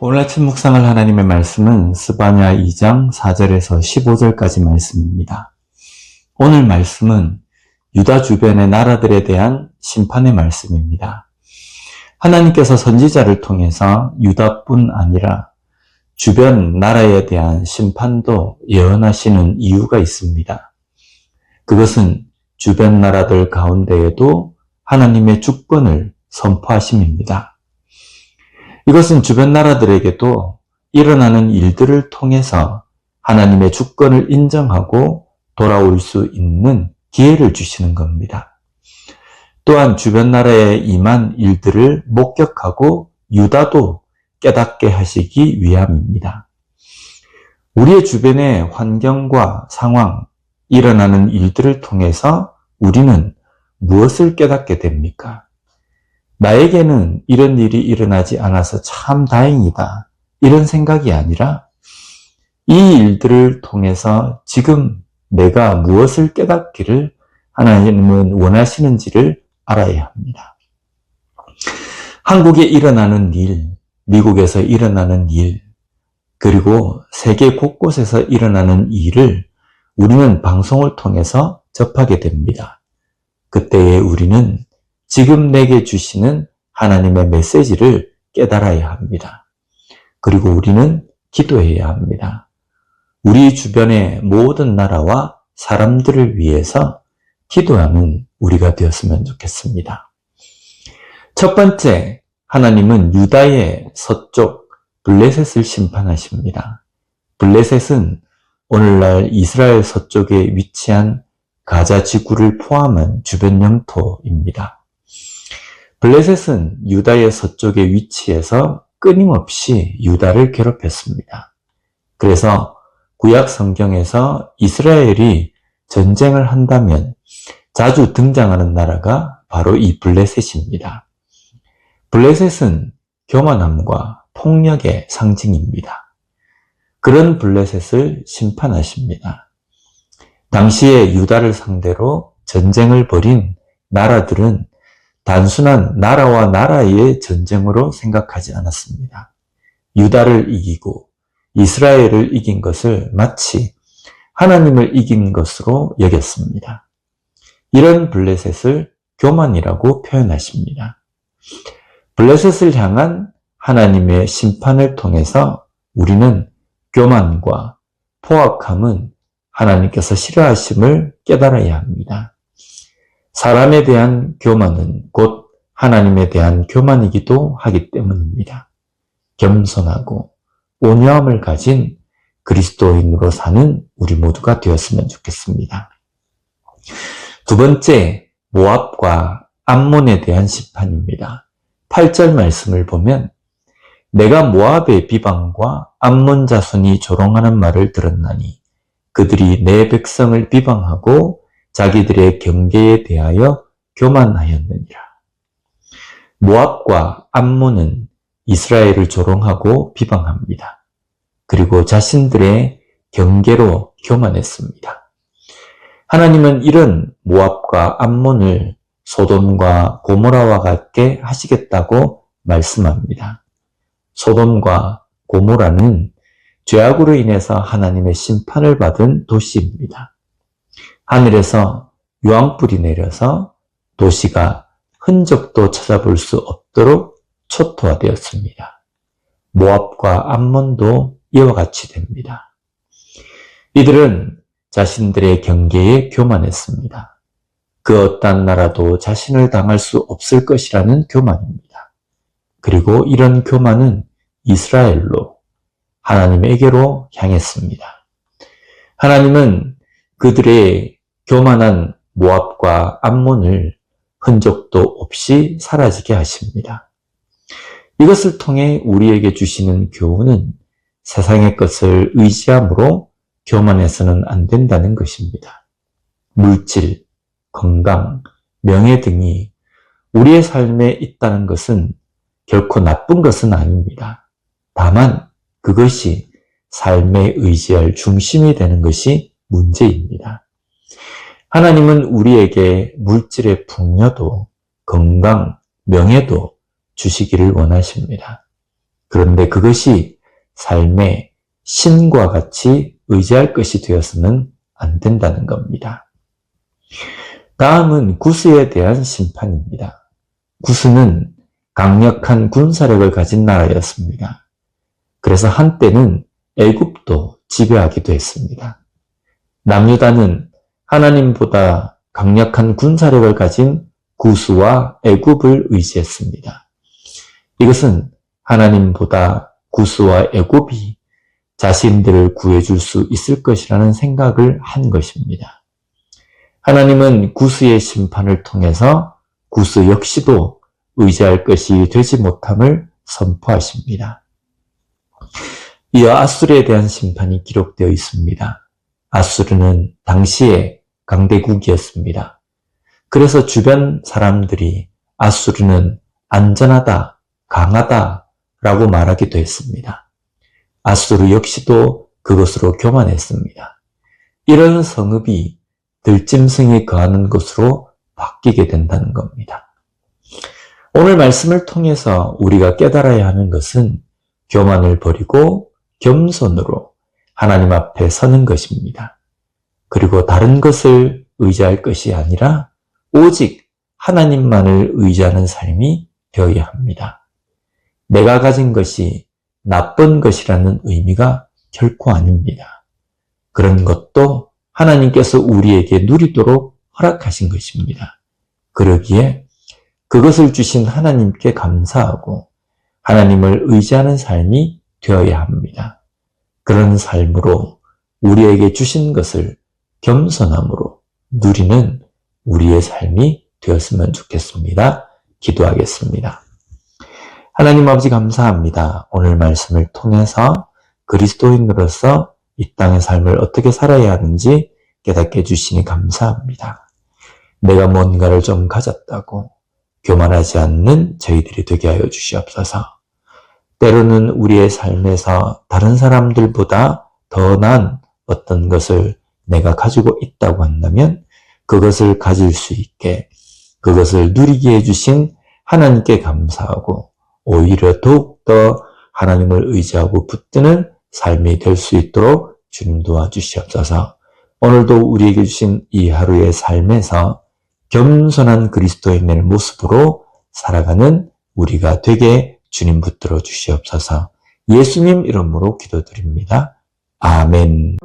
오늘 아침 묵상할 하나님의 말씀은 스바냐 2장 4절에서 15절까지 말씀입니다. 오늘 말씀은 유다 주변의 나라들에 대한 심판의 말씀입니다. 하나님께서 선지자를 통해서 유다뿐 아니라 주변 나라에 대한 심판도 예언하시는 이유가 있습니다. 그것은 주변 나라들 가운데에도 하나님의 주권을 선포하심입니다. 이것은 주변 나라들에게도 일어나는 일들을 통해서 하나님의 주권을 인정하고 돌아올 수 있는 기회를 주시는 겁니다. 또한 주변 나라에 임한 일들을 목격하고 유다도 깨닫게 하시기 위함입니다. 우리의 주변의 환경과 상황, 일어나는 일들을 통해서 우리는 무엇을 깨닫게 됩니까? 나에게는 이런 일이 일어나지 않아서 참 다행이다. 이런 생각이 아니라 이 일들을 통해서 지금 내가 무엇을 깨닫기를 하나님은 원하시는지를 알아야 합니다. 한국에 일어나는 일, 미국에서 일어나는 일, 그리고 세계 곳곳에서 일어나는 일을 우리는 방송을 통해서 접하게 됩니다. 그때에 우리는 지금 내게 주시는 하나님의 메시지를 깨달아야 합니다. 그리고 우리는 기도해야 합니다. 우리 주변의 모든 나라와 사람들을 위해서 기도하는 우리가 되었으면 좋겠습니다. 첫 번째, 하나님은 유다의 서쪽 블레셋을 심판하십니다. 블레셋은 오늘날 이스라엘 서쪽에 위치한 가자 지구를 포함한 주변 영토입니다. 블레셋은 유다의 서쪽에 위치해서 끊임없이 유다를 괴롭혔습니다. 그래서 구약 성경에서 이스라엘이 전쟁을 한다면 자주 등장하는 나라가 바로 이 블레셋입니다. 블레셋은 교만함과 폭력의 상징입니다. 그런 블레셋을 심판하십니다. 당시에 유다를 상대로 전쟁을 벌인 나라들은 단순한 나라와 나라의 전쟁으로 생각하지 않았습니다. 유다를 이기고 이스라엘을 이긴 것을 마치 하나님을 이긴 것으로 여겼습니다. 이런 블레셋을 교만이라고 표현하십니다. 블레셋을 향한 하나님의 심판을 통해서 우리는 교만과 포악함은 하나님께서 싫어하심을 깨달아야 합니다. 사람에 대한 교만은 곧 하나님에 대한 교만이기도 하기 때문입니다. 겸손하고 온유함을 가진 그리스도인으로 사는 우리 모두가 되었으면 좋겠습니다. 두 번째, 모압과 암몬에 대한 심판입니다. 8절 말씀을 보면 내가 모압의 비방과 암몬 자손이 조롱하는 말을 들었나니 그들이 내 백성을 비방하고 자기들의 경계에 대하여 교만하였느니라. 모압과 암몬은 이스라엘을 조롱하고 비방합니다. 그리고 자신들의 경계로 교만했습니다. 하나님은 이런 모압과 암몬을 소돔과 고모라와 같게 하시겠다고 말씀합니다. 소돔과 고모라는 죄악으로 인해서 하나님의 심판을 받은 도시입니다. 하늘에서 유황불이 내려서 도시가 흔적도 찾아볼 수 없도록 초토화되었습니다. 모압과 암몬도 이와 같이 됩니다. 이들은 자신들의 경계에 교만했습니다. 그 어떤 나라도 자신을 당할 수 없을 것이라는 교만입니다. 그리고 이런 교만은 이스라엘로 하나님에게로 향했습니다. 하나님은 그들의 교만한 모압과 암몬을 흔적도 없이 사라지게 하십니다. 이것을 통해 우리에게 주시는 교훈은 세상의 것을 의지함으로 교만해서는 안 된다는 것입니다. 물질, 건강, 명예 등이 우리의 삶에 있다는 것은 결코 나쁜 것은 아닙니다. 다만 그것이 삶에 의지할 중심이 되는 것이 문제입니다. 하나님은 우리에게 물질의 풍요도 건강, 명예도 주시기를 원하십니다. 그런데 그것이 삶의 신과 같이 의지할 것이 되어서는 안 된다는 겁니다. 다음은 구스에 대한 심판입니다. 구스는 강력한 군사력을 가진 나라였습니다. 그래서 한때는 애굽도 지배하기도 했습니다. 남유다는 하나님보다 강력한 군사력을 가진 구스와 애굽을 의지했습니다. 이것은 하나님보다 구스와 애굽이 자신들을 구해줄 수 있을 것이라는 생각을 한 것입니다. 하나님은 구스의 심판을 통해서 구스 역시도 의지할 것이 되지 못함을 선포하십니다. 이어 아수르에 대한 심판이 기록되어 있습니다. 아수르는 당시의 강대국이었습니다. 그래서 주변 사람들이 아수르는 안전하다, 강하다라고 말하기도 했습니다. 아수르 역시도 그것으로 교만했습니다. 이런 성읍이 들짐승이 거하는 곳으로 바뀌게 된다는 겁니다. 오늘 말씀을 통해서 우리가 깨달아야 하는 것은 교만을 버리고 겸손으로 하나님 앞에 서는 것입니다. 그리고 다른 것을 의지할 것이 아니라 오직 하나님만을 의지하는 삶이 되어야 합니다. 내가 가진 것이 나쁜 것이라는 의미가 결코 아닙니다. 그런 것도 하나님께서 우리에게 누리도록 허락하신 것입니다. 그러기에 그것을 주신 하나님께 감사하고 하나님을 의지하는 삶이 되어야 합니다. 그런 삶으로 우리에게 주신 것을 겸손함으로 누리는 우리의 삶이 되었으면 좋겠습니다. 기도하겠습니다. 하나님 아버지 감사합니다. 오늘 말씀을 통해서 그리스도인으로서 이 땅의 삶을 어떻게 살아야 하는지 깨닫게 해주시니 감사합니다. 내가 뭔가를 좀 가졌다고 교만하지 않는 저희들이 되게 하여 주시옵소서. 때로는 우리의 삶에서 다른 사람들보다 더 나은 어떤 것을 내가 가지고 있다고 한다면 그것을 가질 수 있게 그것을 누리게 해주신 하나님께 감사하고 오히려 더욱더 하나님을 의지하고 붙드는 삶이 될 수 있도록 주님 도와주시옵소서. 오늘도 우리에게 주신 이 하루의 삶에서 겸손한 그리스도인의 모습으로 살아가는 우리가 되게 주님 붙들어 주시옵소서. 예수님 이름으로 기도드립니다. 아멘.